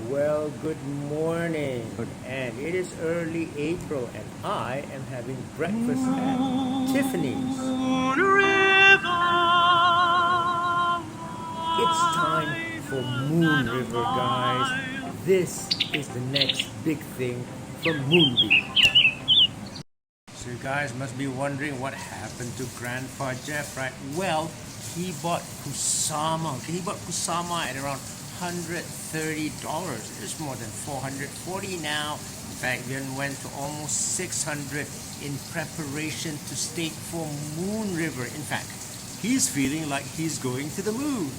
Well, good morning. And it is early April, and I am having breakfast at Tiffany's. It's time for Moon River, guys. This is the next big thing from Moonbeam. So you guys must be wondering what happened to Grandpa Jeff, right? Well, he bought KUSAMA. Okay, he bought KUSAMA at around $130. It's more than $440 now. In fact, even went to almost 600 in preparation to stake for Moon River. In fact, he's feeling like he's going to the moon.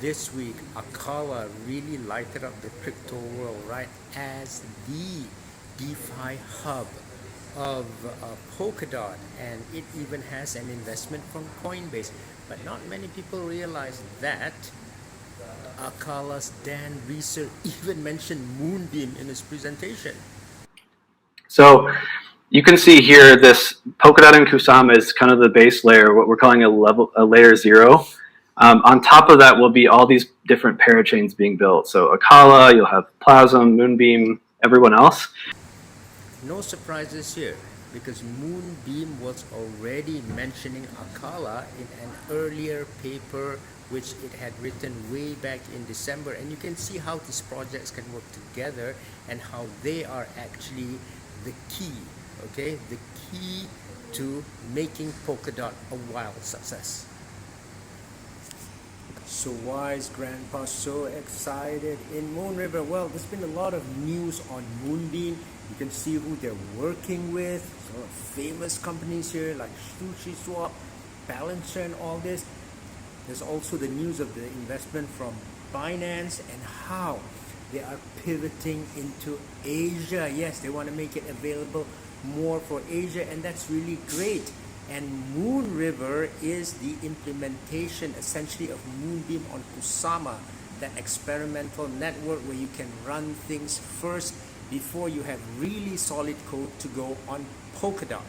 This week, Akala really lighted up the crypto world, right? As the DeFi hub of Polkadot, and it even has an investment from Coinbase. But not many people realize that Akala's Dan Reeser even mentioned Moonbeam in his presentation. So you can see here this Polkadot and KUSAMA is kind of the base layer, what we're calling a layer 0. On top of that will be all these different parachains being built. So Akala, you'll have Plasm, Moonbeam, everyone else. No surprises here, because Moonbeam was already mentioning Akala in an earlier paper which it had written way back in December, and you can see how these projects can work together and how they are actually the key, okay, the key to making Polkadot a wild success. So why is Grandpa so excited in Moon River? Well, there's been a lot of news on Moonbeam. You can see who they're working with. Some famous companies here like SushiSwap, Balancer, and all this. There's also the news of the investment from Binance and how they are pivoting into Asia. Yes, they want to make it available more for Asia, and that's really great. And Moon River is the implementation essentially of Moonbeam on KUSAMA, that experimental network where you can run things first before you have really solid code to go on Polkadot.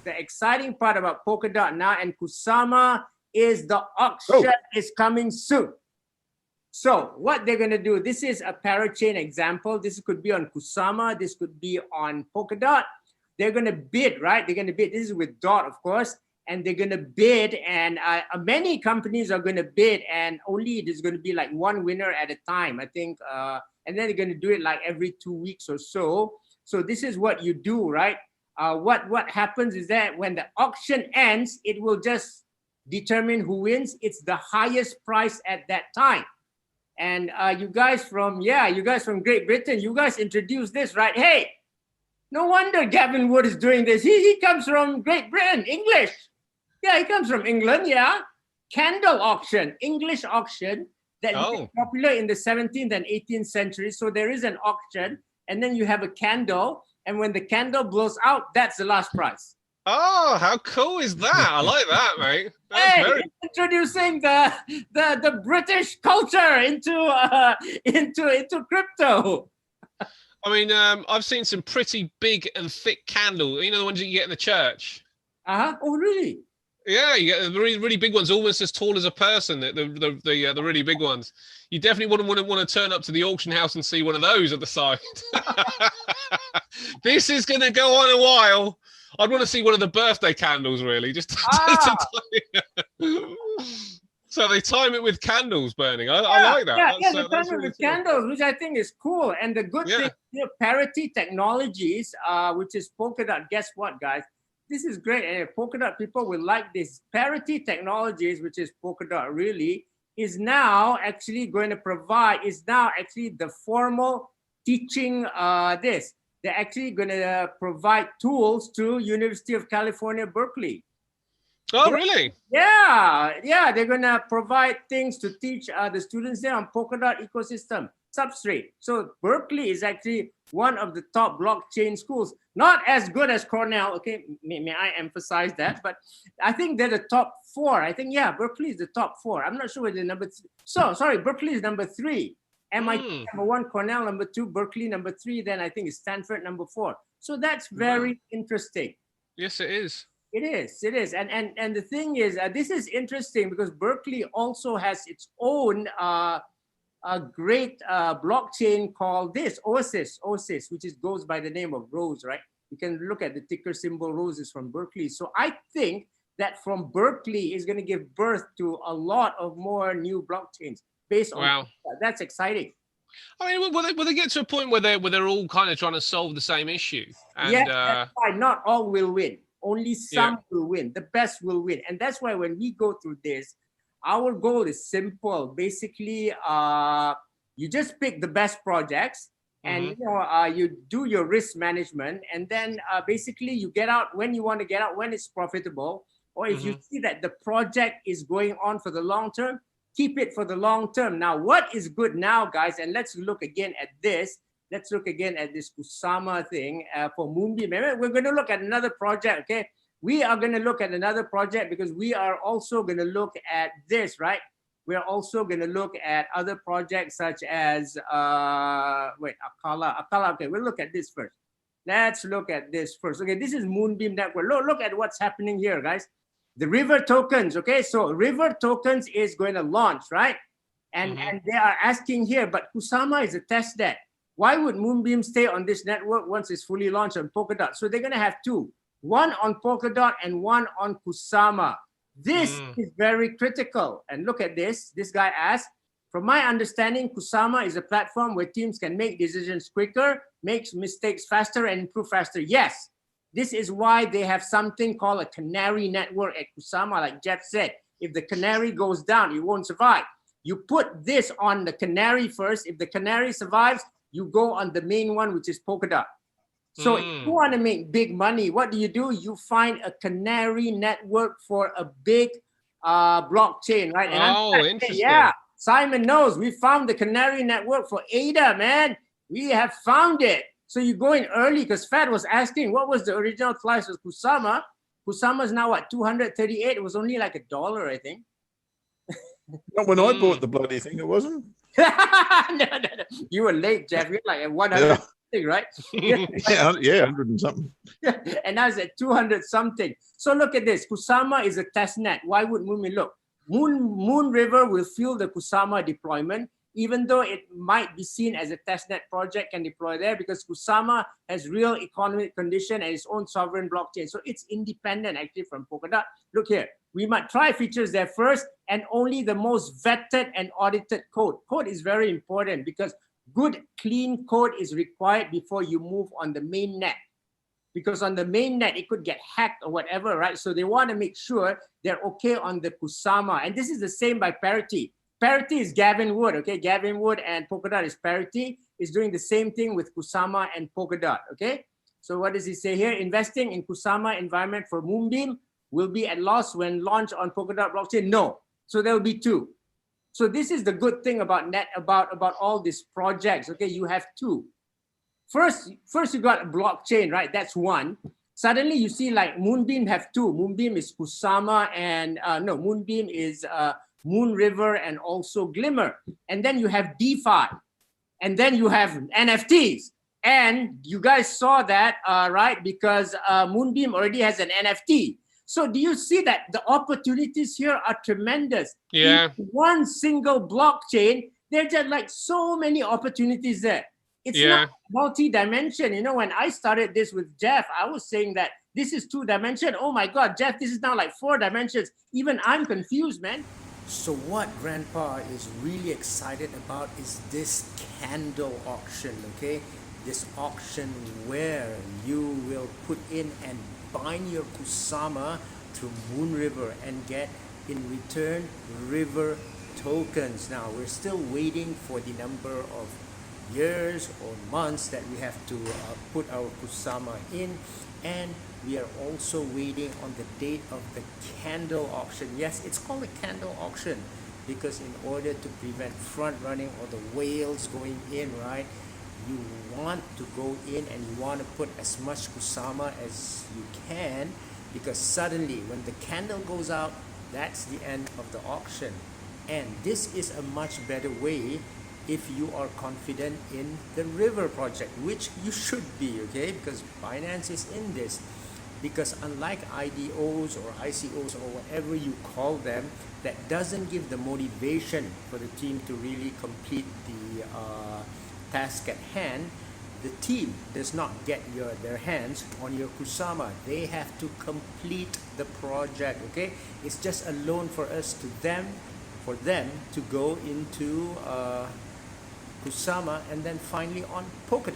The exciting part about Polkadot now and KUSAMA is the auction is coming soon. So what they're going to do, this is a parachain example. This could be on KUSAMA. This could be on Polkadot. They're going to bid, right? They're going to bid. This is with DOT, of course. And they're going to bid. And many companies are going to bid. And only there's going to be like one winner at a time, I think. And then they're going to do it like every 2 weeks or so. So this is what you do, right? What happens is that when the auction ends, it will just determine who wins. It's the highest price at that time. And you guys from Great Britain, you guys introduced this, right? Hey, no wonder Gavin Wood is doing this. He comes from Great Britain, English. Yeah, he comes from England, yeah. Candle auction, English auction that became popular in the 17th and 18th century. So there is an auction, and then you have a candle, and when the candle blows out, that's the last prize. Oh, how cool is that? I like that, mate. That's introducing the British culture into crypto. I mean, I've seen some pretty big and thick candles. You know, the ones you get in the church. Oh, really? Yeah, you get the really, really big ones, almost as tall as a person. The really big ones. You definitely wouldn't want to turn up to the auction house and see one of those at the side. This is going to go on a while. I'd want to see one of the birthday candles, really, just so they time it with candles burning. I like that. They time it with candles, which I think is cool. And the good thing, Parity Technologies, which is Polkadot. Guess what, guys? This is great. And Polkadot people will like this. Parity Technologies, which is Polkadot, really, is now actually going to provide, is now actually the formal teaching this. They're actually going to provide tools to University of California, Berkeley. Oh, really? Yeah. They're going to provide things to teach the students there on Polkadot ecosystem substrate. So Berkeley is actually one of the top blockchain schools. Not as good as Cornell, okay? May I emphasize that? But I think they're the top 4. I think, Berkeley is the top 4. I'm not sure whether number 3. So, sorry, Berkeley is number 3. MIT number 1, Cornell number 2, Berkeley number 3, then I think it's Stanford number 4. So that's very interesting. Yes, it is. It is. And the thing is, this is interesting because Berkeley also has its own a great blockchain called this Oasis, which goes by the name of Rose, right? You can look at the ticker symbol Rose is from Berkeley. So I think that from Berkeley is going to give birth to a lot of more new blockchains based on Wow. that's exciting. I mean, will they get to a point where they're all kind of trying to solve the same issue? And, yeah, that's why not all will win. Only some will win. The best will win. And that's why when we go through this, our goal is simple. Basically, you just pick the best projects and you do your risk management. And then basically you get out when you want to get out, when it's profitable. Or if you see that the project is going on for the long term, keep it for the long term. Now, what is good now, guys? And let's look again at this. Let's look again at this KUSAMA thing for Moonbeam. We're going to look at another project, okay? We are going to look at another project because we are also going to look at this, right? We're also going to look at other projects such as, Akala. Okay, we'll look at this first. Let's look at this first. Okay, this is Moonbeam Network. Look at what's happening here, guys. The River tokens, okay? So River tokens is going to launch, right? And they are asking here, but KUSAMA is a test net. Why would Moonbeam stay on this network once it's fully launched on Polkadot? So they're going to have two, one on Polkadot and one on KUSAMA. This is very critical. And look at this. This guy asked, from my understanding, KUSAMA is a platform where teams can make decisions quicker, make mistakes faster, and improve faster. Yes. This is why they have something called a canary network at KUSAMA. Like Jeff said, if the canary goes down, it won't survive. You put this on the canary first. If the canary survives, you go on the main one, which is Polkadot. So if you want to make big money, what do? You find a canary network for a big blockchain, right? And interesting. Yeah, Simon knows. We found the canary network for ADA, man. We have found it. So you go in early because Fed was asking, what was the original price of KUSAMA? KUSAMA is now at 238. It was only like $1, I think. Not when I bought the bloody thing, it wasn't. no. You were late, Jeff. You're like at 100 something, right? yeah, 100 and something. And now it's at 200 something. So look at this. KUSAMA is a test net. Why would Moonbeam look? MOONRIVER will fuel the KUSAMA deployment, even though it might be seen as a testnet project can deploy there because KUSAMA has real economic condition and its own sovereign blockchain. So it's independent actually from Polkadot. Look here, we might try features there first and only the most vetted and audited code. Code is very important because good, clean code is required before you move on the main net. Because on the main net, it could get hacked or whatever, right? So they want to make sure they're okay on the KUSAMA. And this is the same by Parity. Parity is Gavin Wood, okay? Gavin Wood and Polkadot is Parity. Is doing the same thing with KUSAMA and Polkadot, okay? So what does he say here? Investing in KUSAMA environment for Moonbeam will be at loss when launched on Polkadot blockchain? No. So there will be two. So this is the good thing about about all these projects, okay? You have two. First you got a blockchain, right? That's one. Suddenly you see like Moonbeam have two. Moonbeam is KUSAMA and Moonbeam is MOONRIVER and also Glimmer. And then you have DeFi. And then you have NFTs. And you guys saw that, right? Because Moonbeam already has an NFT. So do you see that the opportunities here are tremendous? Yeah. In one single blockchain, there are just like so many opportunities there. It's not multi-dimension. You know, when I started this with Jeff, I was saying that this is 2-dimension. Oh my God, Jeff, this is now like 4 dimensions. Even I'm confused, man. So what Grandpa is really excited about is this candle auction, okay? This auction where you will put in and bind your KUSAMA through MOONRIVER and get in return River tokens. Now we're still waiting for the number of years or months that we have to put our KUSAMA in, and we are also waiting on the date of the candle auction. Yes, it's called a candle auction because in order to prevent front running or the whales going in, right, you want to go in and you want to put as much KUSAMA as you can, because suddenly when the candle goes out, that's the end of the auction. And this is a much better way if you are confident in the River project, which you should be, okay, because Binance is in this. because unlike IDOs or ICOs or whatever you call them, that doesn't give the motivation for the team to really complete the task at hand. The team does not get their hands on your KUSAMA. They have to complete the project. Okay, it's just a loan for them to go into KUSAMA and then finally on Polkadot.